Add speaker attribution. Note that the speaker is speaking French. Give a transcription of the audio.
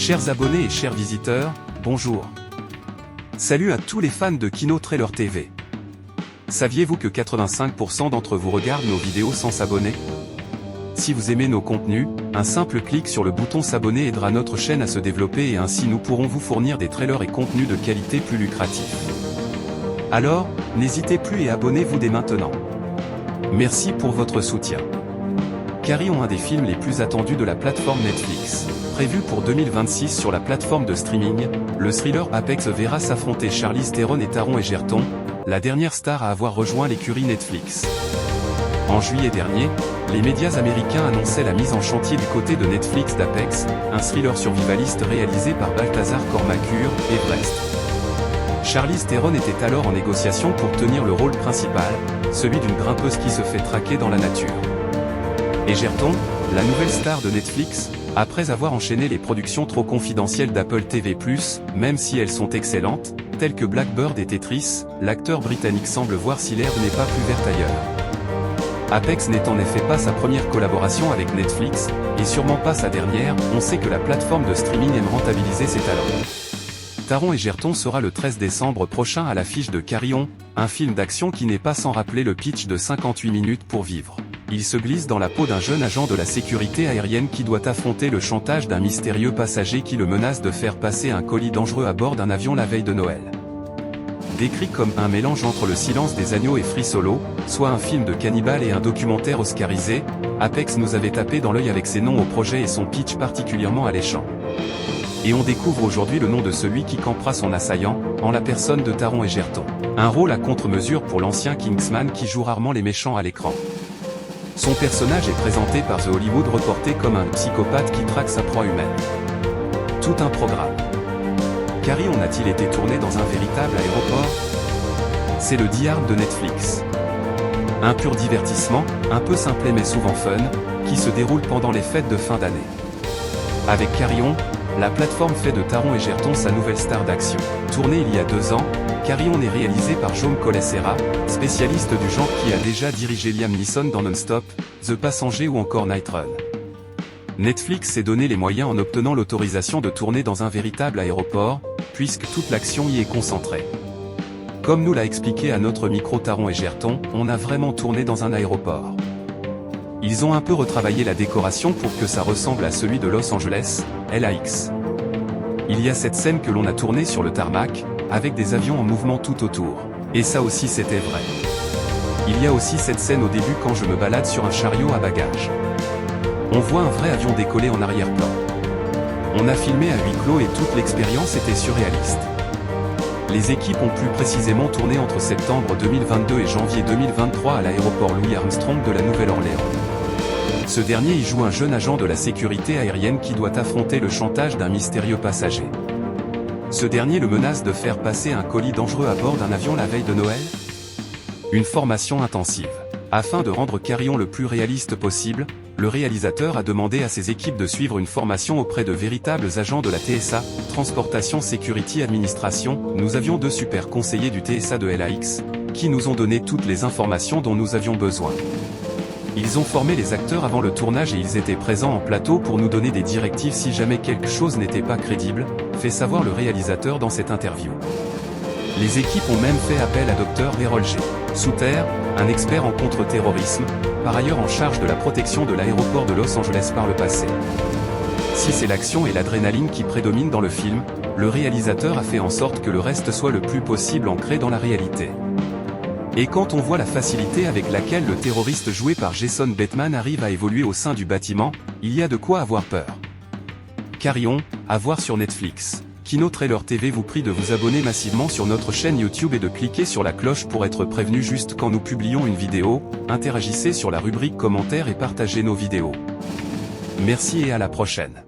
Speaker 1: Chers abonnés et chers visiteurs, bonjour. Salut à tous les fans de Kino Trailer TV. Saviez-vous que 85% d'entre vous regardent nos vidéos sans s'abonner? Si vous aimez nos contenus, un simple clic sur le bouton s'abonner aidera notre chaîne à se développer et ainsi nous pourrons vous fournir des trailers et contenus de qualité plus lucratifs. Alors, n'hésitez plus et abonnez-vous dès maintenant. Merci pour votre soutien. Carrion, un des films les plus attendus de la plateforme Netflix. Prévu pour 2026 sur la plateforme de streaming, le thriller Apex verra s'affronter Charlize Theron et Taron Egerton, la dernière star à avoir rejoint l'écurie Netflix. En juillet dernier, les médias américains annonçaient la mise en chantier du côté de Netflix d'Apex, un thriller survivaliste réalisé par Balthazar Kormákur, Everest. Charlize Theron était alors en négociation pour tenir le rôle principal, celui d'une grimpeuse qui se fait traquer dans la nature. Egerton, la nouvelle star de Netflix, après avoir enchaîné les productions trop confidentielles d'Apple TV+, même si elles sont excellentes, telles que Blackbird et Tetris, l'acteur britannique semble voir si l'herbe n'est pas plus verte ailleurs. Apex n'est en effet pas sa première collaboration avec Netflix, et sûrement pas sa dernière, on sait que la plateforme de streaming aime rentabiliser ses talents. Taron Egerton sera le 13 décembre prochain à l'affiche de Carrion, un film d'action qui n'est pas sans rappeler le pitch de 58 minutes pour vivre. Il se glisse dans la peau d'un jeune agent de la sécurité aérienne qui doit affronter le chantage d'un mystérieux passager qui le menace de faire passer un colis dangereux à bord d'un avion la veille de Noël. Décrit comme un mélange entre Le Silence des agneaux et Free Solo, soit un film de cannibale et un documentaire oscarisé, Apex nous avait tapé dans l'œil avec ses noms au projet et son pitch particulièrement alléchant. Et on découvre aujourd'hui le nom de celui qui campera son assaillant, en la personne de Taron Egerton. Un rôle à contre-mesure pour l'ancien Kingsman qui joue rarement les méchants à l'écran. Son personnage est présenté par The Hollywood Reporter comme un psychopathe qui traque sa proie humaine. Tout un programme. Carrion a-t-il été tourné dans un véritable aéroport? C'est le Die Hard de Netflix. Un pur divertissement, un peu simplet mais souvent fun, qui se déroule pendant les fêtes de fin d'année. Avec Carrion, la plateforme fait de Taron Egerton sa nouvelle star d'action. Tourné il y a 2 ans, Carrion est réalisé par Jaume Collet-Serra, spécialiste du genre qui a déjà dirigé Liam Neeson dans Non-Stop, The Passenger ou encore Night Run. Netflix s'est donné les moyens en obtenant l'autorisation de tourner dans un véritable aéroport, puisque toute l'action y est concentrée. Comme nous l'a expliqué à notre micro Taron Egerton, on a vraiment tourné dans un aéroport. Ils ont un peu retravaillé la décoration pour que ça ressemble à celui de Los Angeles, LAX. Il y a cette scène que l'on a tournée sur le tarmac, avec des avions en mouvement tout autour. Et ça aussi c'était vrai. Il y a aussi cette scène au début quand je me balade sur un chariot à bagages. On voit un vrai avion décoller en arrière-plan. On a filmé à huis clos et toute l'expérience était surréaliste. Les équipes ont plus précisément tourné entre septembre 2022 et janvier 2023 à l'aéroport Louis Armstrong de la Nouvelle-Orléans. Ce dernier y joue un jeune agent de la sécurité aérienne qui doit affronter le chantage d'un mystérieux passager. Ce dernier le menace de faire passer un colis dangereux à bord d'un avion la veille de Noël. Une formation intensive. Afin de rendre Carrion le plus réaliste possible, le réalisateur a demandé à ses équipes de suivre une formation auprès de véritables agents de la TSA, Transportation Security Administration. Nous avions 2 super conseillers du TSA de LAX, qui nous ont donné toutes les informations dont nous avions besoin. Ils ont formé les acteurs avant le tournage et ils étaient présents en plateau pour nous donner des directives si jamais quelque chose n'était pas crédible, fait savoir le réalisateur dans cette interview. Les équipes ont même fait appel à Dr Errol G. Souter, un expert en contre-terrorisme, par ailleurs en charge de la protection de l'aéroport de Los Angeles par le passé. Si c'est l'action et l'adrénaline qui prédominent dans le film, le réalisateur a fait en sorte que le reste soit le plus possible ancré dans la réalité. Et quand on voit la facilité avec laquelle le terroriste joué par Jason Bateman arrive à évoluer au sein du bâtiment, il y a de quoi avoir peur. Carrion, à voir sur Netflix. Kino Trailer TV vous prie de vous abonner massivement sur notre chaîne YouTube et de cliquer sur la cloche pour être prévenu juste quand nous publions une vidéo, interagissez sur la rubrique commentaires et partagez nos vidéos. Merci et à la prochaine.